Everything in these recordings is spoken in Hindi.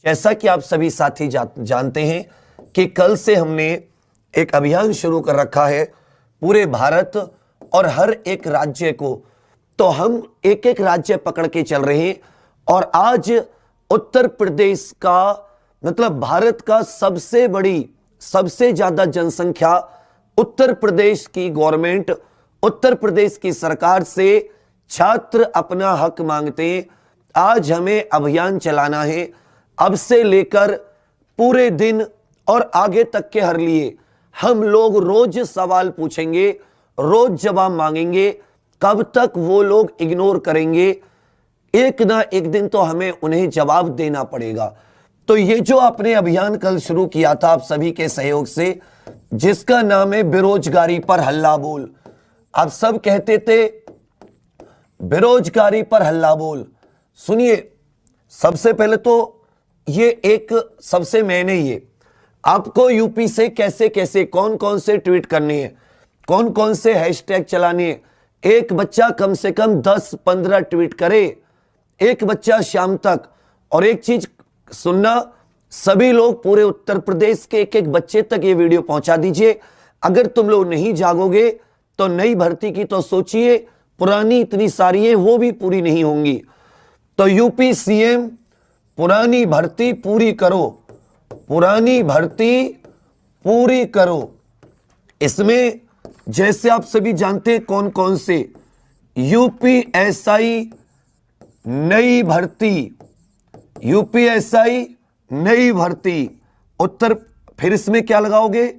जैसा कि आप सभी साथी जानते हैं कि कल से हमने एक अभियान शुरू कर रखा है पूरे भारत और हर एक राज्य को। तो हम एक एक राज्य पकड़ के चल रहे हैं और आज उत्तर प्रदेश का मतलब भारत का सबसे बड़ी सबसे ज्यादा जनसंख्या उत्तर प्रदेश की गवर्नमेंट, उत्तर प्रदेश की सरकार से छात्र अपना हक मांगते हैं। आज हमें अभियान चलाना है। अब से लेकर पूरे दिन और आगे तक के हर लिए हम लोग रोज सवाल पूछेंगे, रोज जवाब मांगेंगे। कब तक वो लोग इग्नोर करेंगे? एक ना एक दिन तो हमें उन्हें जवाब देना पड़ेगा। तो ये जो आपने अभियान कल शुरू किया था आप सभी के सहयोग से, जिसका नाम है बेरोजगारी पर हल्ला बोल। आप सब कहते थे बेरोजगारी पर हल्ला बोल। सुनिए, सबसे पहले तो ये एक सबसे मैंने ये आपको यूपी से कैसे कैसे कौन कौन से ट्वीट करने हैं, कौन कौन से हैशटैग चलाने हैं। एक बच्चा कम से कम 10-15 ट्वीट करे, एक बच्चा शाम तक। और एक चीज सुनना, सभी लोग पूरे उत्तर प्रदेश के एक एक बच्चे तक ये वीडियो पहुंचा दीजिए। अगर तुम लोग नहीं जागोगे तो नई भर्ती की तो सोचिए, पुरानी इतनी सारी है वो भी पूरी नहीं होंगी। तो यूपी सीएम पुरानी भर्ती पूरी करो, पुरानी भर्ती पूरी करो। इसमें जैसे आप सभी जानते हैं कौन कौन से, यूपीएसआई नई भर्ती, यूपीएसआई नई भर्ती उत्तर। फिर इसमें क्या लगाओगे?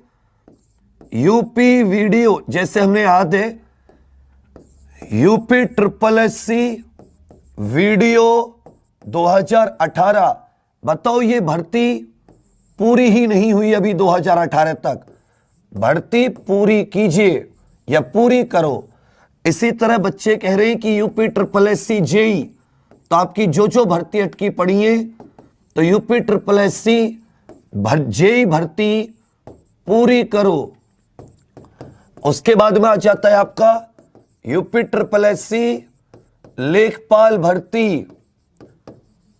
यूपी वीडियो, जैसे हमने याद है यूपी SSSC वीडियो 2018। बताओ ये भर्ती पूरी ही नहीं हुई अभी 2018 तक। भर्ती पूरी कीजिए या पूरी करो। इसी तरह बच्चे कह रहे हैं कि यूपी SSSC जेई, तो आपकी जो जो भर्ती अटकी पड़ी है तो यूपी SSSC जेई भर्ती पूरी करो। उसके बाद में आ जाता है आपका यूपी SSSC लेखपाल भर्ती,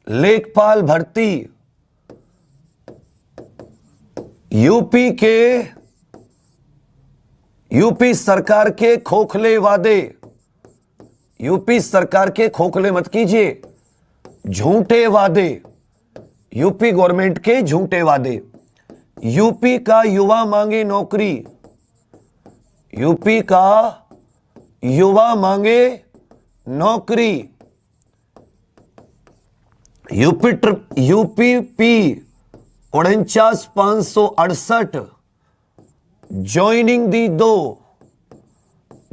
लेखपाल भर्ती। यूपी सरकार के खोखले वादे, यूपी सरकार के खोखले मत कीजिए, झूठे वादे, यूपी गवर्नमेंट के झूठे वादे। यूपी का युवा मांगे नौकरी, यूपी का युवा मांगे नौकरी। यूपीपी 49,568 ज्वाइनिंग दी दो,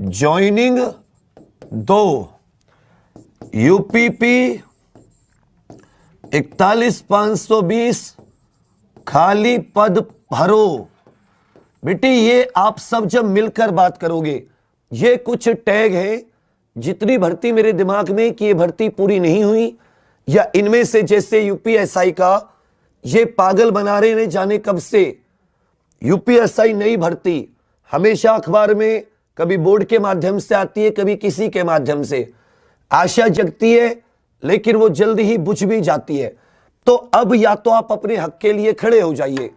ज्वाइनिंग दो। यूपीपी 41,520 खाली पद भरो। बेटी ये आप सब जब मिलकर बात करोगे, ये कुछ टैग है जितनी भर्ती मेरे दिमाग में कि ये भर्ती पूरी नहीं हुई, या इनमें से जैसे यूपीएसआई का ये पागल बना रहे हैं जाने कब से। यूपीएसआई नई भर्ती हमेशा अखबार में कभी बोर्ड के माध्यम से आती है, कभी किसी के माध्यम से। आशा जगती है लेकिन वो जल्दी ही बुझ भी जाती है। तो अब या तो आप अपने हक के लिए खड़े हो जाइए,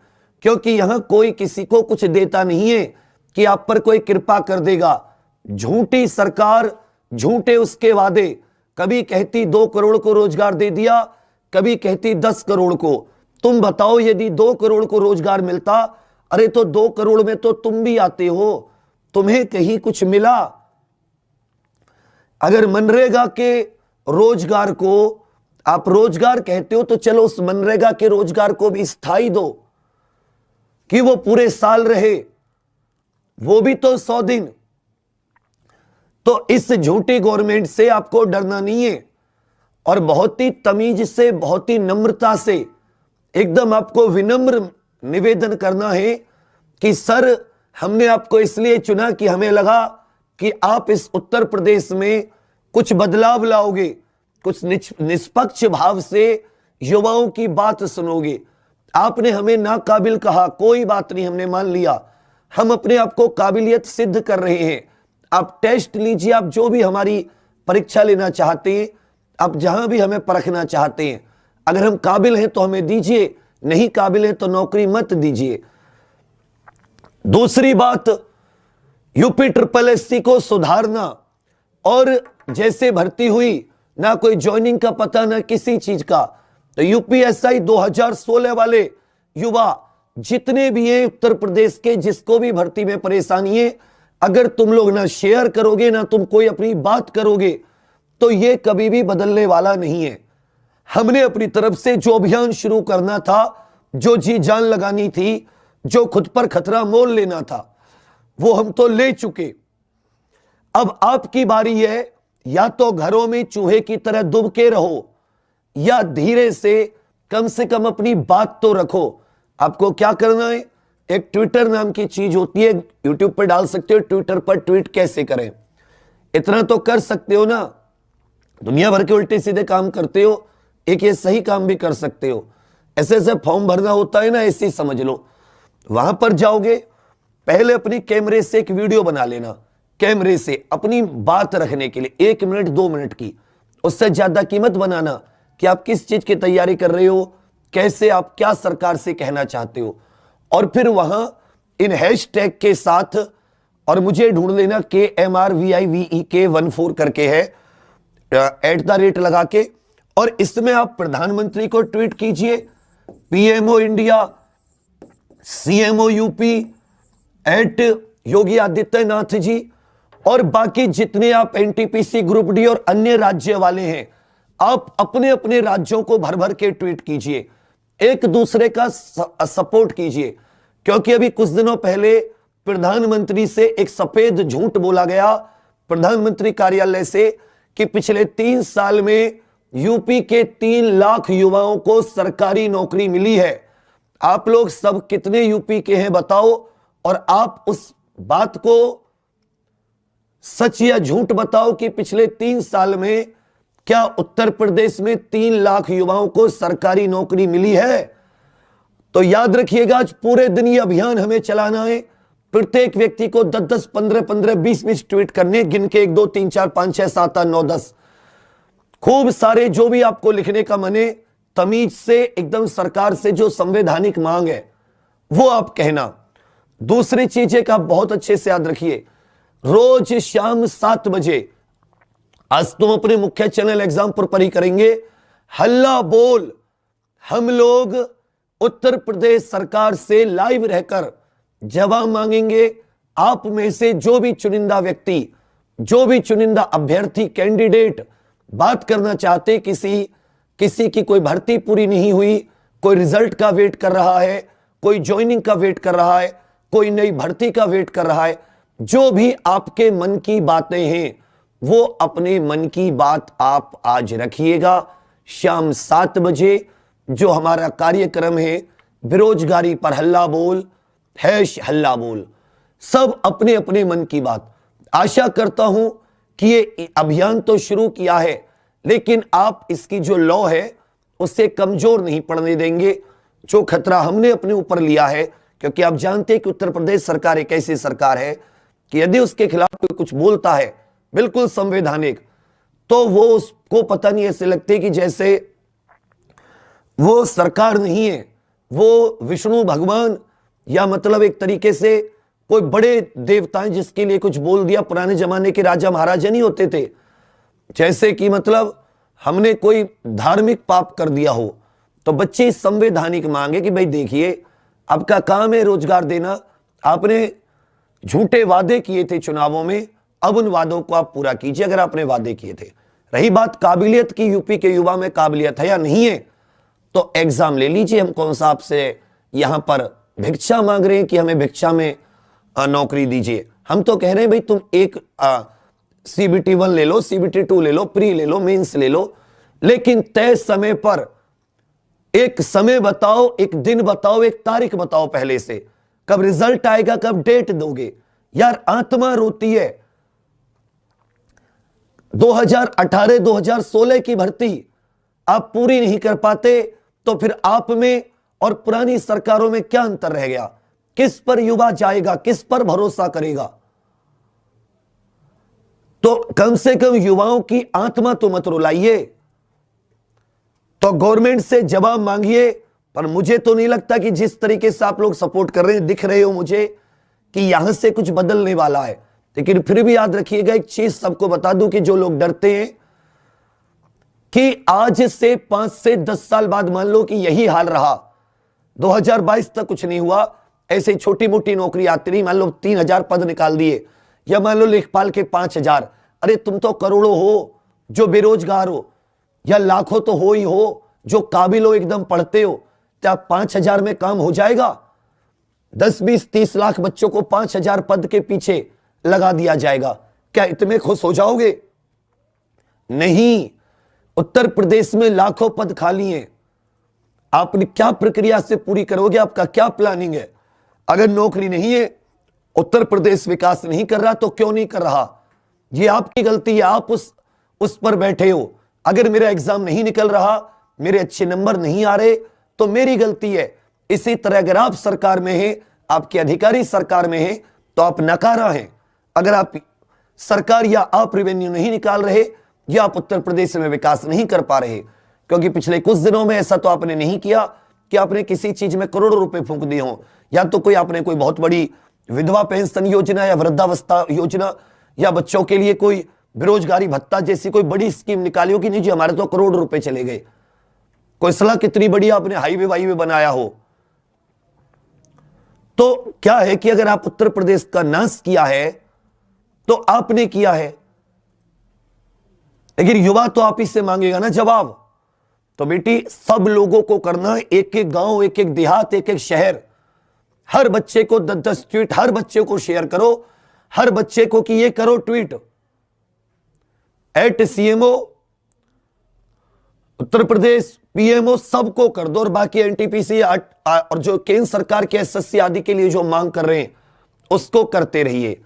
क्योंकि यहां कोई किसी को कुछ देता नहीं है कि आप पर कोई कृपा कर देगा। झूठी सरकार, झूठे उसके वादे। कभी कहती 2 करोड़ को रोजगार दे दिया, कभी कहती 10 करोड़ को। तुम बताओ यदि 2 करोड़ को रोजगार मिलता, अरे तो 2 करोड़ में तो तुम भी आते हो, तुम्हें कहीं कुछ मिला? अगर मनरेगा के रोजगार को आप रोजगार कहते हो तो चलो उस मनरेगा के रोजगार को भी स्थायी दो कि वो पूरे साल रहे, वो भी तो 100 दिन। तो इस झूठी गवर्नमेंट से आपको डरना नहीं है, और बहुत ही तमीज से, बहुत ही नम्रता से एकदम आपको विनम्र निवेदन करना है कि सर हमने आपको इसलिए चुना कि हमें लगा कि आप इस उत्तर प्रदेश में कुछ बदलाव लाओगे, कुछ निष्पक्ष भाव से युवाओं की बात सुनोगे। आपने हमें नाकाबिल कहा, कोई बात नहीं, हमने मान लिया। हम अपने आप को काबिलियत सिद्ध कर रहे हैं। आप टेस्ट लीजिए, आप जो भी हमारी परीक्षा लेना चाहते हैं, आप जहां भी हमें परखना चाहते हैं, अगर हम काबिल हैं तो हमें दीजिए, नहीं काबिल हैं तो नौकरी मत दीजिए। दूसरी बात, यूपी SSS को सुधारना। और जैसे भर्ती हुई, ना कोई ज्वाइनिंग का पता, ना किसी चीज का। तो UPSI 2016 वाले युवा जितने भी हैं उत्तर प्रदेश के, जिसको भी भर्ती में परेशानी है, अगर तुम लोग ना शेयर करोगे, ना तुम कोई अपनी बात करोगे, तो ये कभी भी बदलने वाला नहीं है। हमने अपनी तरफ से जो अभियान शुरू करना था, जो जी जान लगानी थी, जो खुद पर खतरा मोल लेना था, वो हम तो ले चुके। अब आपकी बारी है, या तो घरों में चूहे की तरह दुबके रहो, या धीरे से कम अपनी बात तो रखो। आपको क्या करना है, एक ट्विटर नाम की चीज होती है, यूट्यूब पर डाल सकते हो, ट्विटर पर ट्वीट कैसे करें, इतना तो कर सकते हो ना। दुनिया भर के उल्टे सीधे काम करते हो, एक ये सही काम भी कर सकते हो। ऐसे ऐसे फॉर्म भरना होता है ना, ऐसे ही समझ लो। वहां पर जाओगे, पहले अपनी कैमरे से एक वीडियो बना लेना, कैमरे से अपनी बात रखने के लिए 1 मिनट 2 मिनट की, उससे ज्यादा कीमत बनाना कि आप किस चीज की तैयारी कर रहे हो, कैसे आप क्या सरकार से कहना चाहते हो। और फिर वहां इन हैशटैग के साथ, और मुझे ढूंढ लेना KMRVIVEK14 करके है, @ लगा के, और इसमें आप प्रधानमंत्री को ट्वीट कीजिए, PMO India, CMO UP @Yogi Adityanath ji, और बाकी जितने आप NTPC ग्रुप डी और अन्य राज्य वाले हैं, आप अपने अपने राज्यों को भर भर के ट्वीट कीजिए, एक दूसरे का सपोर्ट कीजिए। क्योंकि अभी कुछ दिनों पहले प्रधानमंत्री से एक सफेद झूठ बोला गया प्रधानमंत्री कार्यालय से कि पिछले 3 साल में यूपी के 3 लाख युवाओं को सरकारी नौकरी मिली है। आप लोग सब कितने यूपी के हैं बताओ, और आप उस बात को सच या झूठ बताओ कि पिछले 3 साल में क्या उत्तर प्रदेश में 3 लाख युवाओं को सरकारी नौकरी मिली है। तो याद रखिएगा, आज पूरे दिन ये अभियान हमें चलाना है। प्रत्येक व्यक्ति को 10-10, 15-15, 20-20 ट्वीट करने, गिन के 1 2 3 4 5 6 7 8 9 10, खूब सारे, जो भी आपको लिखने का मन है, तमीज से, एकदम सरकार से जो संवैधानिक मांग है वो आप कहना। दूसरी चीज एक आप बहुत अच्छे से याद रखिए, रोज शाम 7 बजे, आज तुम अपने मुख्य चैनल एग्जाम्पल पर ही करेंगे, हल्ला बोल, हम लोग उत्तर प्रदेश सरकार से लाइव रहकर जवाब मांगेंगे। आप में से जो भी चुनिंदा व्यक्ति, जो भी चुनिंदा अभ्यर्थी, कैंडिडेट बात करना चाहते, किसी की कोई भर्ती पूरी नहीं हुई, कोई रिजल्ट का वेट कर रहा है, कोई ज्वाइनिंग का वेट कर रहा है, कोई नई भर्ती का वेट कर रहा है, जो भी आपके मन की बातें हैं, वो अपने मन की बात आप आज रखिएगा। शाम 7 बजे जो हमारा कार्यक्रम है, बेरोजगारी पर हल्ला बोल, #हल्ला बोल, सब अपने अपने मन की बात। आशा करता हूं कि ये अभियान तो शुरू किया है, लेकिन आप इसकी जो लौ है उससे कमजोर नहीं पड़ने देंगे। जो खतरा हमने अपने ऊपर लिया है, क्योंकि आप जानते हैं कि उत्तर प्रदेश सरकार एक ऐसी सरकार है कि यदि उसके खिलाफ कोई कुछ बोलता है बिल्कुल संवैधानिक, तो वो उसको पता नहीं, ऐसे लगते कि जैसे वो सरकार नहीं है, वो विष्णु भगवान, या मतलब एक तरीके से कोई बड़े देवताएं जिसके लिए कुछ बोल दिया। पुराने जमाने के राजा महाराजा नहीं होते थे, जैसे कि मतलब हमने कोई धार्मिक पाप कर दिया हो, तो बच्चे संवैधानिक मांगे कि भाई देखिए, आपका काम है रोजगार देना, आपने झूठे वादे किए थे चुनावों में, अब उन वादों को आप पूरा कीजिए अगर आपने वादे किए थे। रही बात काबिलियत की, यूपी के युवा में काबिलियत है या नहीं है, तो एग्जाम ले लीजिए। हम कौन सा आपसे यहां पर भिक्षा मांग रहे हैं कि हमें भिक्षा में नौकरी दीजिए। हम तो कह रहे हैं भाई तुम एक CBT 1 ले लो, CBT 2 ले लो, प्री ले लो, मेंस ले लो, लेकिन तय समय पर एक समय बताओ, एक दिन बताओ, एक तारीख बताओ पहले से, कब रिजल्ट आएगा, कब डेट दोगे। यार आत्मा रोती है। 2018-2016 की भर्ती आप पूरी नहीं कर पाते, तो फिर आप में और पुरानी सरकारों में क्या अंतर रह गया? किस पर युवा जाएगा, किस पर भरोसा करेगा? तो कम से कम युवाओं की आत्मा तो मत रुलाइए। तो गवर्नमेंट से जवाब मांगिए। पर मुझे तो नहीं लगता कि जिस तरीके से आप लोग सपोर्ट कर रहे हैं, दिख रहे हो मुझे कि यहां से कुछ बदलने वाला है। लेकिन फिर भी याद रखिएगा, एक चीज सबको बता दूं कि जो लोग डरते हैं कि आज से 5 से 10 साल बाद मान लो कि यही हाल रहा, 2022 तक कुछ नहीं हुआ, ऐसे छोटी मोटी नौकरी आती रही, मान लो 3000 पद निकाल दिए, या मान लो लेखपाल के 5000। अरे तुम तो करोड़ों हो जो बेरोजगार हो, या लाखों तो हो ही हो जो काबिल हो, एकदम पढ़ते हो। क्या 5000 में काम हो जाएगा? 10, 20, 30 लाख बच्चों को 5000 पद के पीछे लगा दिया जाएगा, क्या इतने खुश हो जाओगे? नहीं। उत्तर प्रदेश में लाखों पद खाली हैं, आपने क्या प्रक्रिया से पूरी करोगे? आपका क्या प्लानिंग है? अगर नौकरी नहीं है, उत्तर प्रदेश विकास नहीं कर रहा, तो क्यों नहीं कर रहा? ये आपकी गलती है, आप उस पर बैठे हो। अगर मेरा एग्जाम नहीं निकल रहा, मेरे अच्छे नंबर नहीं आ रहे, तो मेरी गलती है। इसी तरह अगर आप सरकार में हैं, आपके अधिकारी सरकार में हैं, तो आप नकारा हैं। अगर आप सरकार या आप रेवेन्यू नहीं निकाल रहे, या आप उत्तर प्रदेश में विकास नहीं कर पा रहे, क्योंकि पिछले कुछ दिनों में ऐसा तो आपने नहीं किया कि आपने किसी चीज में करोड़ों रुपए फूंक दिए हों, या तो आपने कोई बहुत बड़ी विधवा पेंशन योजना या वृद्धावस्था योजना या बच्चों के लिए कोई बेरोजगारी भत्ता जैसी कोई बड़ी स्कीम निकाली हो कि नहीं जी हमारे तो करोड़ रुपए चले गए। कोई सलाह कितनी बड़ी आपने हाईवे वाईवे बनाया हो। तो क्या है कि अगर आप उत्तर प्रदेश का नाश किया है तो आपने किया है, लेकिन युवा तो आप ही से मांगेगा ना जवाब। तो बेटी सब लोगों को करना, एक एक गांव, एक एक देहात, एक एक शहर, हर बच्चे को 10-10 ट्वीट, हर बच्चे को शेयर करो, हर बच्चे को कि ये करो tweet @CMO Uttar Pradesh, PMO सबको कर दो। और बाकी NTPC और जो केंद्र सरकार के SSC आदि के लिए जो मांग कर रहे हैं उसको करते रहिए।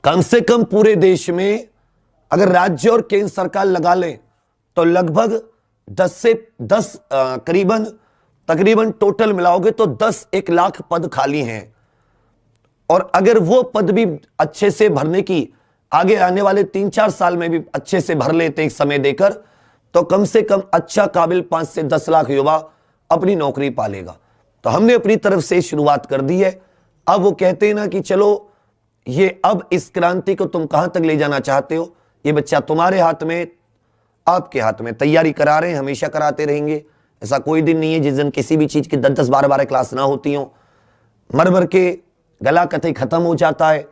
कम से कम पूरे देश में अगर राज्य और केंद्र सरकार लगा लें तो लगभग 10 से 10 तकरीबन टोटल मिलाओगे तो 10-1 लाख पद खाली हैं। और अगर वो पद भी अच्छे से भरने की आगे आने वाले 3-4 साल में भी अच्छे से भर लेते एक समय देकर, तो कम से कम अच्छा काबिल 5 से 10 लाख युवा अपनी नौकरी पालेगा। तो हमने अपनी तरफ से शुरुआत कर दी है। अब वो कहते हैं ना कि चलो ये अब इस क्रांति को तुम कहां तक ले जाना चाहते हो, ये बच्चा तुम्हारे हाथ में, आपके हाथ में। तैयारी करा रहे हैं, हमेशा कराते रहेंगे। ऐसा कोई दिन नहीं है जिस दिन किसी भी चीज की 10-10, 12-12 क्लास ना होती हो। मर मर के गला कतई खत्म हो जाता है,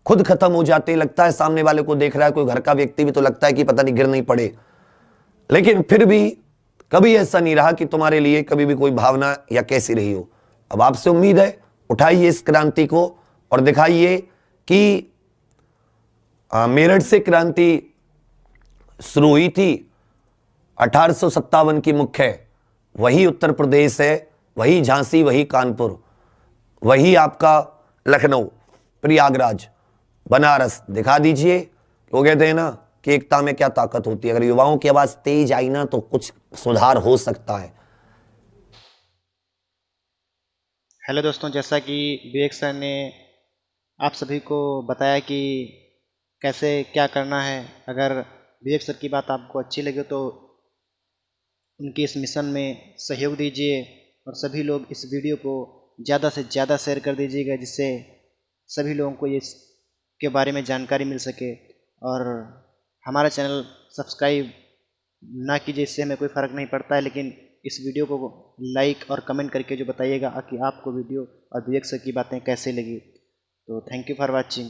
खुद खत्म हो जाते, लगता है सामने वाले को देख रहा है कोई घर का व्यक्ति भी तो लगता है कि पता नहीं गिर नहीं पड़े। लेकिन फिर भी कभी ऐसा नहीं रहा कि तुम्हारे लिए कभी भी कोई भावना या कैसी रही हो। अब आपसे उम्मीद है उठाइए इस क्रांति को और दिखाइए कि मेरठ से क्रांति शुरू हुई थी 1857 की मुख्य, वही उत्तर प्रदेश है, वही झांसी, वही कानपुर, वही आपका लखनऊ, प्रयागराज, बनारस। दिखा दीजिए। लोग कहते हैं ना कि एकता में क्या ताकत होती है। अगर युवाओं की आवाज तेज आई ना तो कुछ सुधार हो सकता है। हेलो दोस्तों, जैसा कि विवेक सर ने आप सभी को बताया कि कैसे क्या करना है, अगर विवेक सर की बात आपको अच्छी लगे तो उनके इस मिशन में सहयोग दीजिए और सभी लोग इस वीडियो को ज़्यादा से ज़्यादा शेयर कर दीजिएगा, जिससे सभी लोगों को इसके बारे में जानकारी मिल सके। और हमारा चैनल सब्सक्राइब ना कीजिए, इससे हमें कोई फ़र्क नहीं पड़ता है, लेकिन इस वीडियो को लाइक और कमेंट करके जो बताइएगा कि आपको वीडियो और विवेक सर की बातें कैसे लगी। तो थैंक यू फॉर वॉचिंग।